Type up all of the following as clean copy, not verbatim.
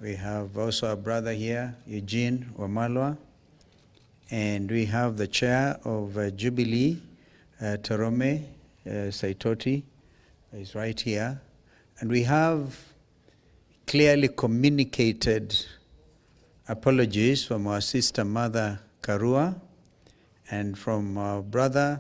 We have also our brother here, Eugene Wamalwa. And we have the chair of Jubilee, Torome Saitoti, is right here. And we have clearly communicated apologies from our sister Mother Karua and from our brother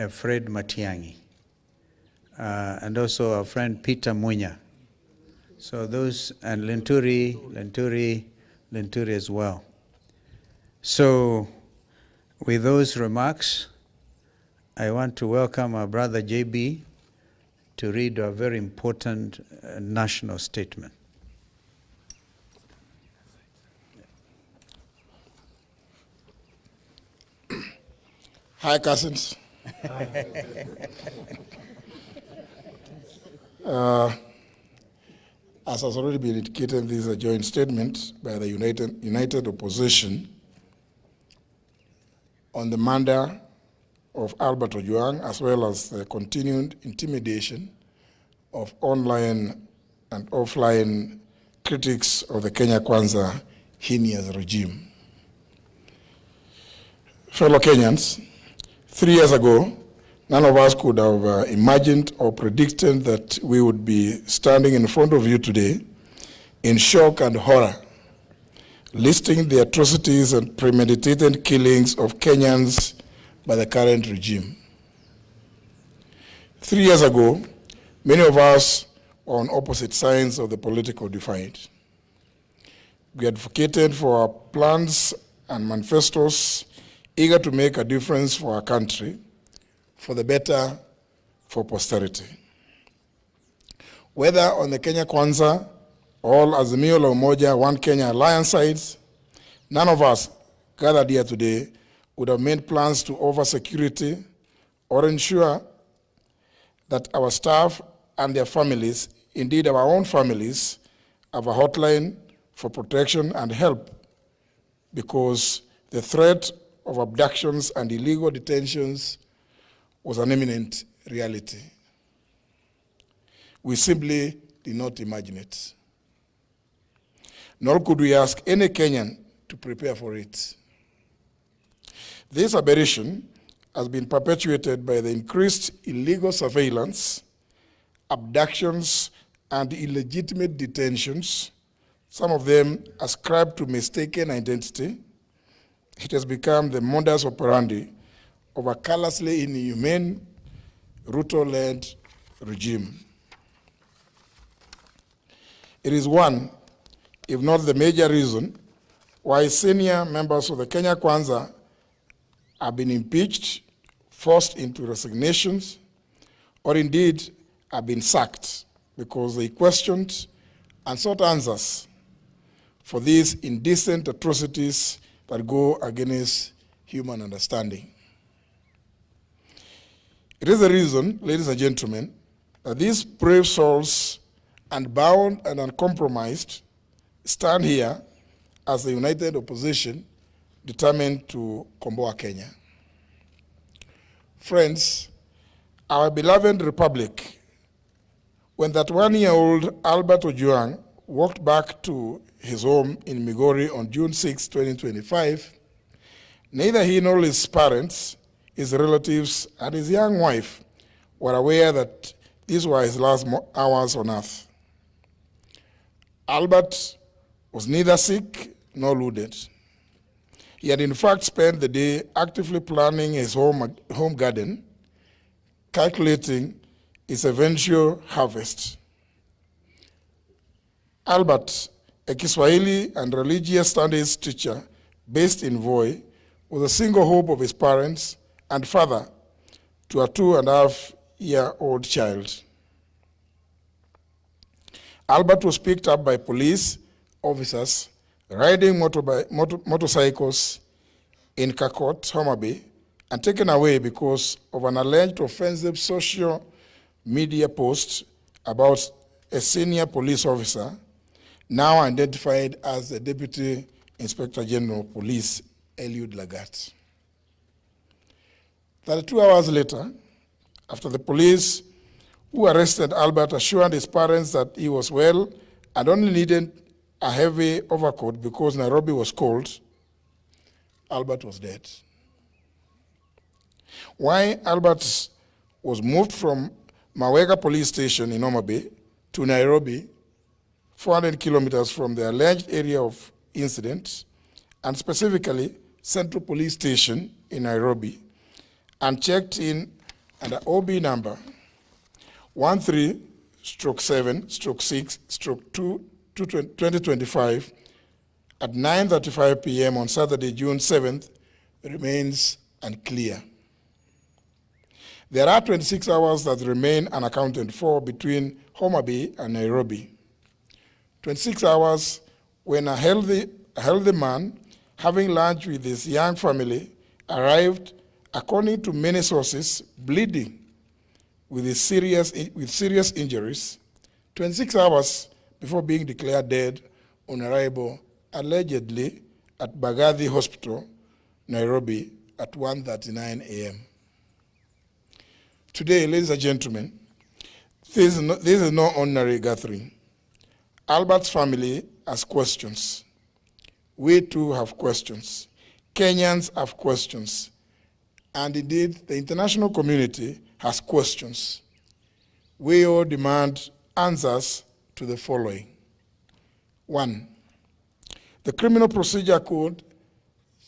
Fred Matiangi, and also our friend Peter Munya. So those, and Lenturi as well. So with those remarks, I want to welcome our brother JB to read a very important national statement. Hi, cousins. As has already been indicated, this is a joint statement by the United Opposition on the murder of Albert Ojwang, as well as the continued intimidation of online and offline critics of the Kenya Kwanza heinous regime. Fellow Kenyans, 3 years ago, none of us could have imagined or predicted that we would be standing in front of you today in shock and horror, listing the atrocities and premeditated killings of Kenyans by the current regime. 3 years ago, many of us were on opposite sides of the political divide. We advocated for our plans and manifestos, eager to make a difference for our country, for the better, for posterity. Whether on the Kenya Kwanza, all Azimio la Umoja, One Kenya alliance sides, none of us gathered here today would have made plans to offer security or ensure that our staff and their families, indeed our own families, have a hotline for protection and help, because the threat of abductions and illegal detentions was an imminent reality. We simply did not imagine it. Nor could we ask any Kenyan to prepare for it. This aberration has been perpetuated by the increased illegal surveillance, abductions, and illegitimate detentions, some of them ascribed to mistaken identity. It has become the modus operandi of a callously inhumane, Ruto-led regime. It is one, if not the major reason, why senior members of the Kenya Kwanza have been impeached, forced into resignations, or indeed have been sacked because they questioned and sought answers for these indecent atrocities that go against human understanding. It is the reason, ladies and gentlemen, that these brave souls, unbound and uncompromised, stand here as the united opposition determined to komboa Kenya. Friends, our beloved republic, when that 1-year-old Albert Ojwang walked back to his home in Migori on June 6, 2025, neither he nor his parents, his relatives, and his young wife were aware that these were his last hours on earth. Albert was neither sick nor wounded. He had in fact spent the day actively planning his home garden, calculating its eventual harvest. Albert, a Kiswahili and religious studies teacher based in Voi, was a single hope of his parents and father to a 2.5-year-old child. Albert was picked up by police officers riding motorcycles in Kakot, Homa Bay, and taken away because of an alleged offensive social media post about a senior police officer, now identified as the Deputy Inspector General of Police, Eliud Lagat. 32 hours later, after the police who arrested Albert assured his parents that he was well and only needed a heavy overcoat because Nairobi was cold, Albert was dead. Why Albert was moved from Mawega police station in Homa Bay to Nairobi, 400 kilometers from the alleged area of incident, and specifically Central Police Station in Nairobi, and checked in under OB number 13/7/6/2025 at 9:35 p.m. on Saturday, June 7th, remains unclear. There are 26 hours that remain unaccounted for between Homa Bay and Nairobi. 26 hours when a healthy man, having lunch with his young family, arrived, according to many sources, bleeding with serious injuries, 26 hours before being declared dead on arrival, allegedly at Bagathi Hospital, Nairobi, at 1:39 a.m. Today, ladies and gentlemen, this is no ordinary gathering. Albert's family has questions. We too have questions. Kenyans have questions. And indeed, the international community has questions. We all demand answers to the following. 1, the Criminal Procedure Code,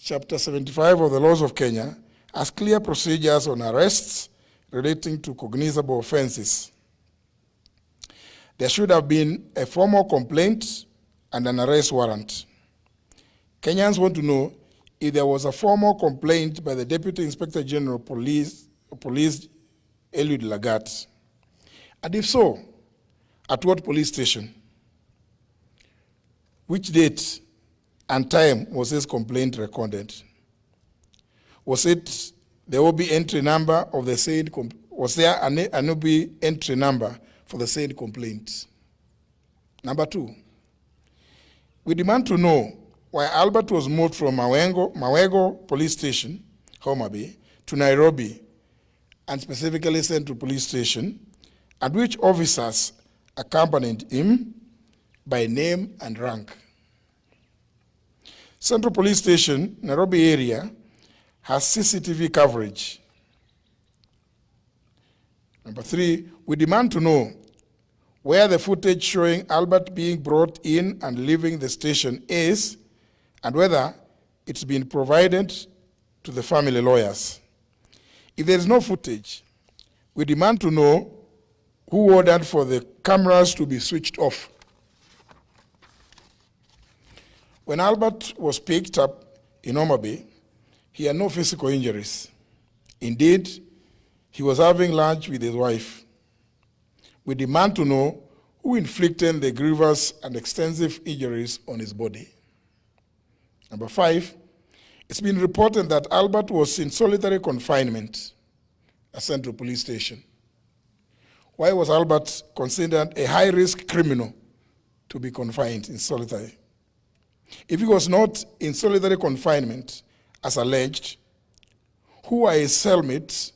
Chapter 75 of the Laws of Kenya, has clear procedures on arrests relating to cognizable offenses. There should have been a formal complaint and an arrest warrant. Kenyans want to know if there was a formal complaint by the Deputy Inspector General of Police Eliud Lagat, and if so, at what police station? Which date and time was this complaint recorded? Was it the OB entry number of the said was there an OB entry number for the said complaint? Number 2, we demand to know why Albert was moved from Mawego Police Station, Homa Bay, to Nairobi, and specifically Central Police Station, and which officers accompanied him by name and rank. Central Police Station, Nairobi area, has CCTV coverage. Number 3, we demand to know where the footage showing Albert being brought in and leaving the station is, and whether it's been provided to the family lawyers. If there is no footage, we demand to know who ordered for the cameras to be switched off. When Albert was picked up in Homa Bay, he had no physical injuries. Indeed, he was having lunch with his wife. We demand to know who inflicted the grievous and extensive injuries on his body. Number 5, it's been reported that Albert was in solitary confinement at Central Police Station. Why was Albert considered a high-risk criminal to be confined in solitary? If he was not in solitary confinement, as alleged, who are his cellmates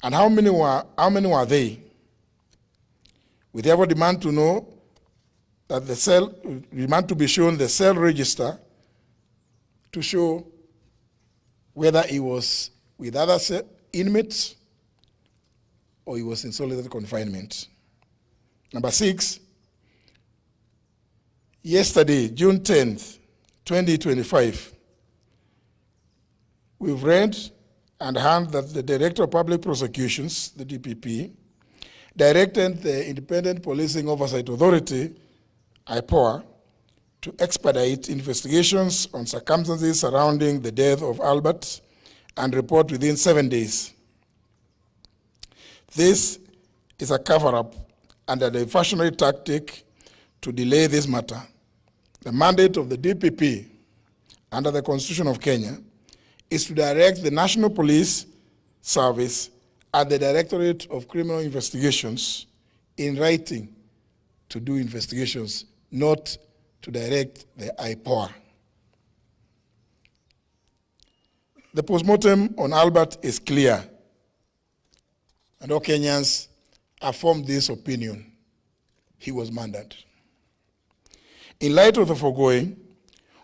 and how many were they? We therefore demand to know that demand to be shown the cell register to show whether he was with other inmates or he was in solitary confinement. Number 6, yesterday, June 10th, 2025, we've read and heard that the Director of Public Prosecutions, the DPP, directed the Independent Policing Oversight Authority, IPOA, to expedite investigations on circumstances surrounding the death of Albert and report within 7 days. This is a cover-up and a diversionary tactic to delay this matter. The mandate of the DPP under the Constitution of Kenya is to direct the National Police Service and the Directorate of Criminal Investigations in writing to do investigations, not to direct the IPOA. The postmortem on Albert is clear, and all Kenyans have formed this opinion. He was murdered. In light of the foregoing,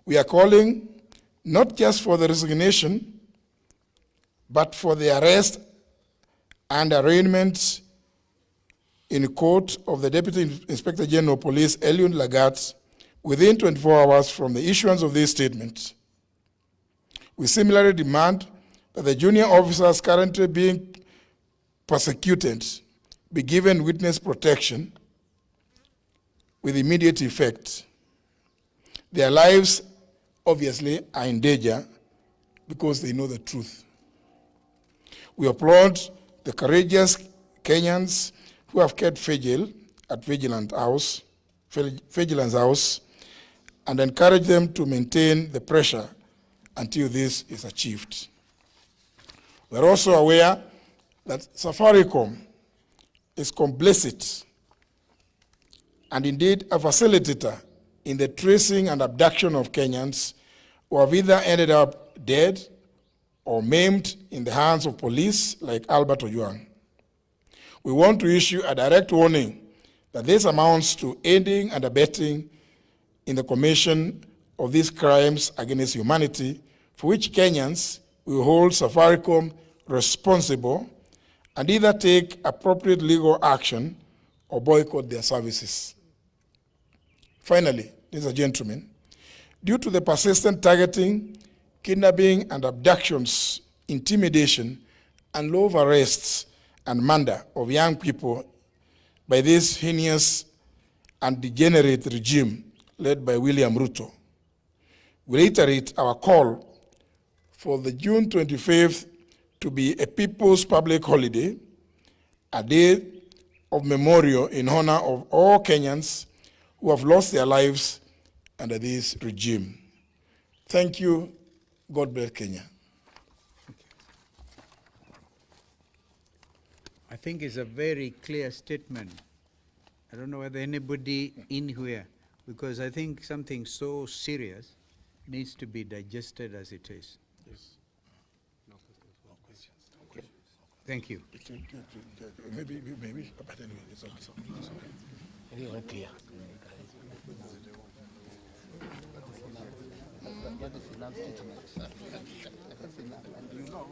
we are calling not just for the resignation, but for the arrest and arraignment in court of the Deputy Inspector General of Police, Eliud Lagat, within 24 hours from the issuance of this statement. We similarly demand that the junior officers currently being persecuted be given witness protection with immediate effect. Their lives obviously are in danger because they know the truth. We applaud the courageous Kenyans who have kept vigil at Vigilance House and encourage them to maintain the pressure until this is achieved. We are also aware that Safaricom is complicit and indeed a facilitator in the tracing and abduction of Kenyans who have either ended up dead or maimed in the hands of police like Albert Ojwang. We want to issue a direct warning that this amounts to aiding and abetting in the commission of these crimes against humanity, for which Kenyans will hold Safaricom responsible and either take appropriate legal action or boycott their services. Finally, ladies and gentlemen, due to the persistent targeting, kidnapping and abductions, intimidation, and law of arrests and murder of young people by this heinous and degenerate regime led by William Ruto, we reiterate our call for the June 25th to be a people's public holiday, a day of memorial in honor of all Kenyans who have lost their lives under this regime. Thank you. God bless Kenya. I think it's a very clear statement. I don't know whether anybody in here, because I think something so serious needs to be digested as it is. Yes. No questions. Thank you. Maybe, but anyway, it's okay. Anyway, clear. You know.